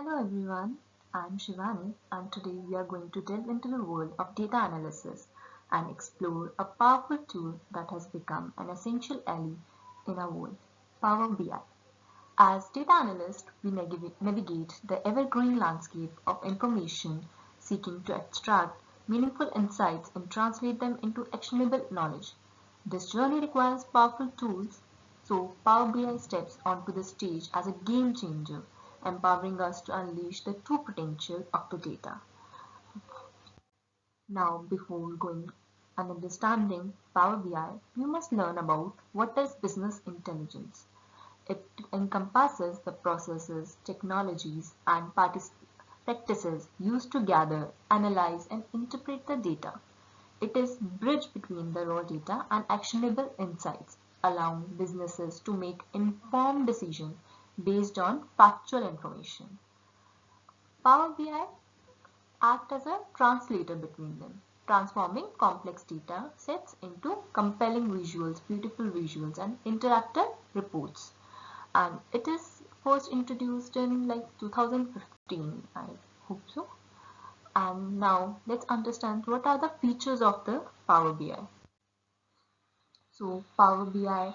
Hello everyone, I'm Shivani and today we are going to delve into the world of data analysis and explore a powerful tool that has become an essential ally in our world, Power BI. As data analysts, we navigate the ever-growing landscape of information seeking to extract meaningful insights and translate them into actionable knowledge. This journey requires powerful tools, so Power BI steps onto the stage as a game changer, empowering us to unleash the true potential of the data. Now, before going and understanding Power BI, we must learn about what is business intelligence. It encompasses the processes, technologies, and practices used to gather, analyze, and interpret the data. It is bridge between the raw data and actionable insights, allowing businesses to make informed decisions based on factual information. Power BI act as a translator between them, transforming complex data sets into compelling visuals, beautiful visuals, and interactive reports. And it is first introduced in like 2015, I hope so. And now let's understand what are the features of the Power BI. So Power BI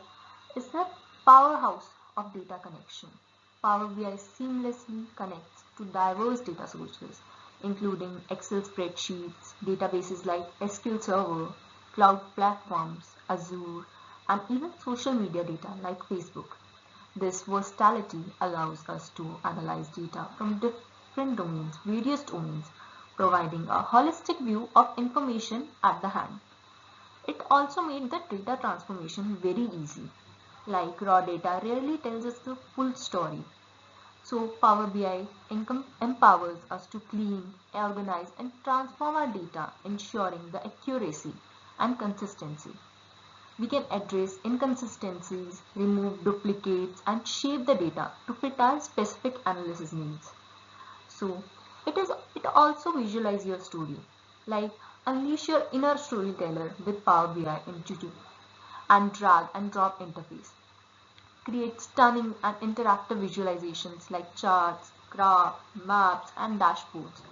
is the powerhouse of data connection. Power BI seamlessly connects to diverse data sources, including Excel spreadsheets, databases like SQL Server, cloud platforms, Azure, and even social media data like Facebook. This versatility allows us to analyze data from various domains, providing a holistic view of information at the hand. It also made the data transformation very easy. Like raw data rarely tells us the full story. So Power BI empowers us to clean, organize and transform our data, ensuring the accuracy and consistency. We can address inconsistencies, remove duplicates and shape the data to fit our specific analysis needs. So it also visualize your story, like unleash your inner storyteller with Power BI Intuitive and drag and drop interface. Create stunning and interactive visualizations like charts, graphs, maps, and dashboards.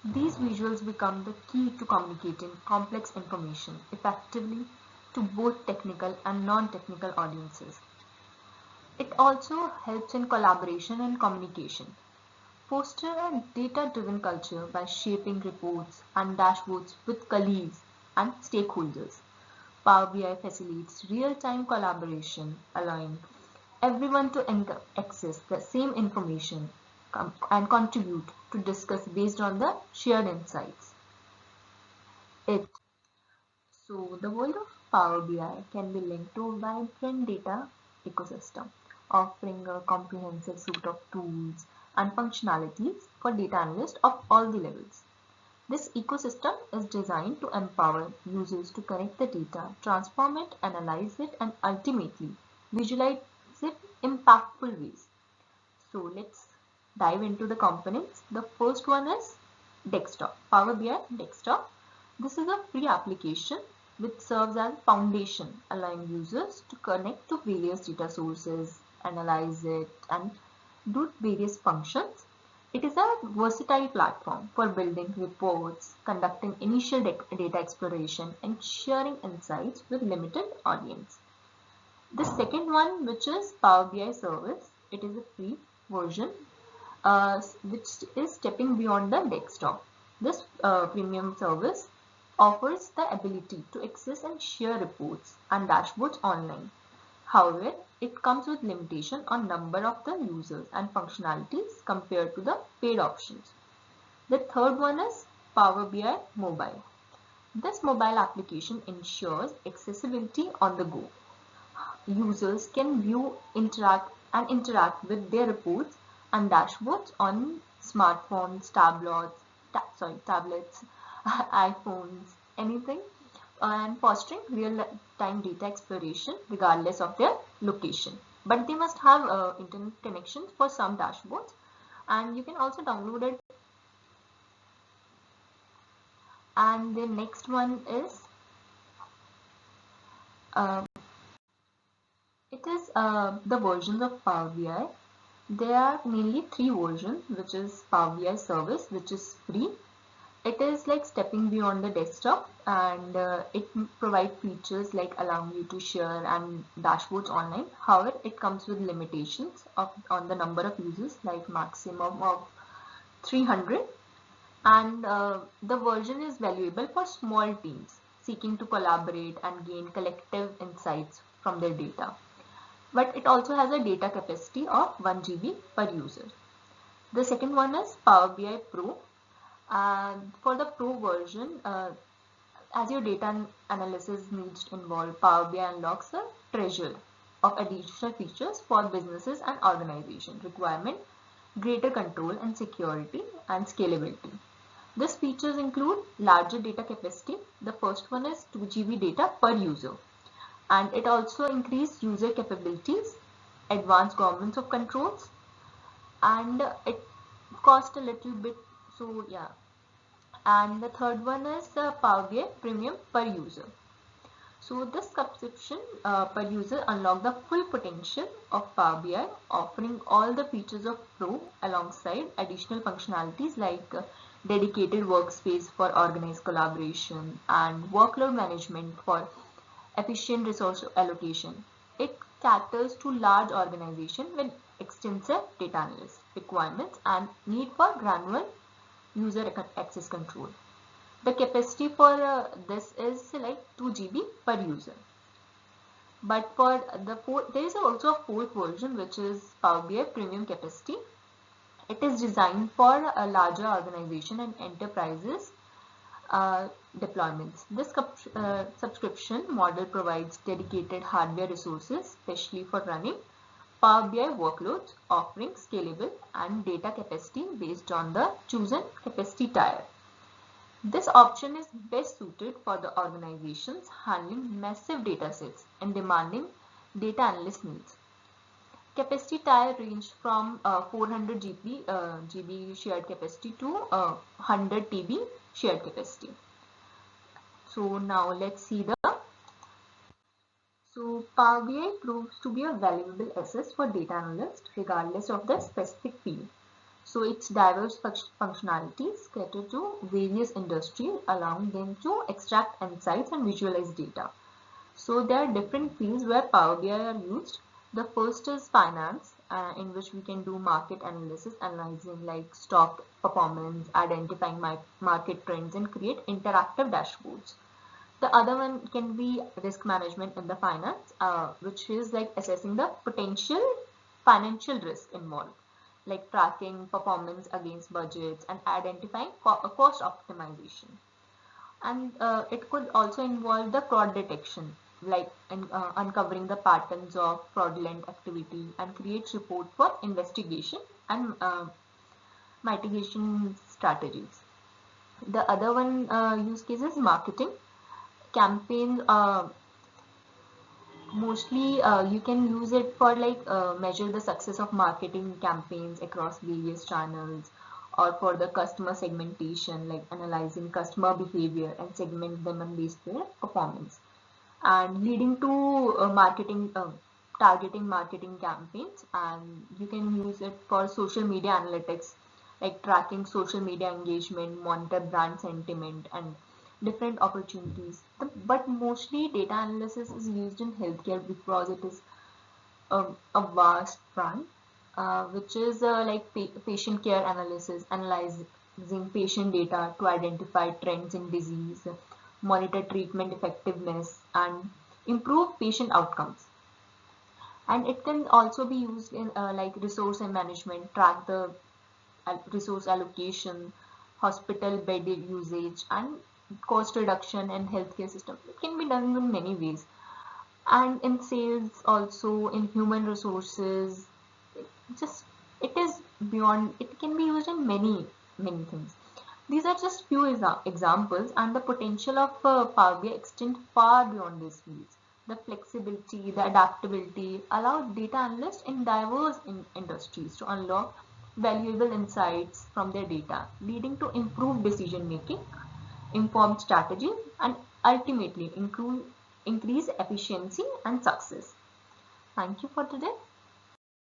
These visuals become the key to communicating complex information effectively to both technical and non-technical audiences. It also helps in collaboration and communication. Foster a data-driven culture by shaping reports and dashboards with colleagues and stakeholders. Power BI facilitates real-time collaboration, allowing everyone to access the same information and contribute to discuss based on the shared insights. It So the world of Power BI can be linked to a vibrant data ecosystem, offering a comprehensive suite of tools and functionalities for data analysts of all the levels. This ecosystem is designed to empower users to connect the data, transform it, analyze it, and ultimately visualize it in impactful ways. So let's dive into the components. The first one is desktop, Power BI desktop. This is a free application which serves as foundation, allowing users to connect to various data sources, analyze it, and do various functions. It is a versatile platform for building reports, conducting initial data exploration, and sharing insights with limited audience. The second one, which is Power BI Service, it is a free version which is stepping beyond the desktop. This premium service offers the ability to access and share reports and dashboards online. However, it comes with limitation on number of the users and functionalities compared to the paid options. The third one is Power BI Mobile. This mobile application ensures accessibility on the go. Users can view, interact with their reports and dashboards on smartphones, tablets, iPhones, anything, and fostering real-time data exploration regardless of their location. But they must have internet connection for some dashboards, and you can also download it. And the next one is it is the versions of Power BI. There are mainly three versions, which is Power BI Service, which is free. It is like stepping beyond the desktop, and it provides features like allowing you to share and dashboards online. However, it comes with limitations on the number of users, like maximum of 300, and the version is valuable for small teams seeking to collaborate and gain collective insights from their data. But it also has a data capacity of 1 GB per user. The second one is Power BI Pro. And for the Pro version, as your data analysis needs to involve, Power BI unlocks a treasure of additional features for businesses and organizations, requirement greater control and security and scalability. These features include larger data capacity. The first one is 2 GB data per user, and it also increased user capabilities, advanced governance of controls, and it cost a little bit. So yeah, and the third one is Power BI Premium per user. So this subscription per user unlock the full potential of Power BI, offering all the features of Pro alongside additional functionalities like dedicated workspace for organized collaboration and workload management for efficient resource allocation. It caters to large organizations with extensive data analysis requirements and need for granular user access control. The capacity for this is like 2 GB per user. But for the fourth, there is also a fourth version, which is Power BI Premium Capacity. It is designed for a larger organization and enterprises deployments. This subscription model provides dedicated hardware resources, especially for running Power BI workloads, offering scalable and data capacity based on the chosen capacity tier. This option is best suited for the organizations handling massive data sets and demanding data analyst needs. Capacity tier range from 400 GB shared capacity to 100 TB shared capacity. So now let's see the. So Power BI proves to be a valuable asset for data analysts regardless of the specific field. So its diverse functionalities cater to various industries, allowing them to extract insights and visualize data. So there are different fields where Power BI are used. The first is finance, in which we can do market analysis, analyzing like stock performance, identifying market trends, and create interactive dashboards. The other one can be risk management in the finance, which is like assessing the potential financial risk involved, like tracking performance against budgets and identifying cost optimization. And it could also involve the fraud detection, like uncovering the patterns of fraudulent activity and create report for investigation and mitigation strategies. The other one use case is marketing campaigns. Mostly you can use it for like measure the success of marketing campaigns across various channels, or for the customer segmentation, like analyzing customer behavior and segment them on based their performance, and leading to marketing targeting marketing campaigns. And you can use it for social media analytics, like tracking social media engagement, monitor brand sentiment and different opportunities. But mostly data analysis is used in healthcare because it is a vast front, which is like patient care analysis, analyzing patient data to identify trends in disease, monitor treatment effectiveness, and improve patient outcomes. And it can also be used in like resource and management, track the resource allocation, hospital bed usage, and cost reduction in healthcare system. It can be done in many ways. And in sales also, in human resources, just it is beyond, it can be used in many things. These are just few examples, and the potential of Power BI extend far beyond these fields. The flexibility, the adaptability allow data analysts in diverse industries to unlock valuable insights from their data, leading to improved decision making, informed strategy, and ultimately increase efficiency and success. Thank you for today.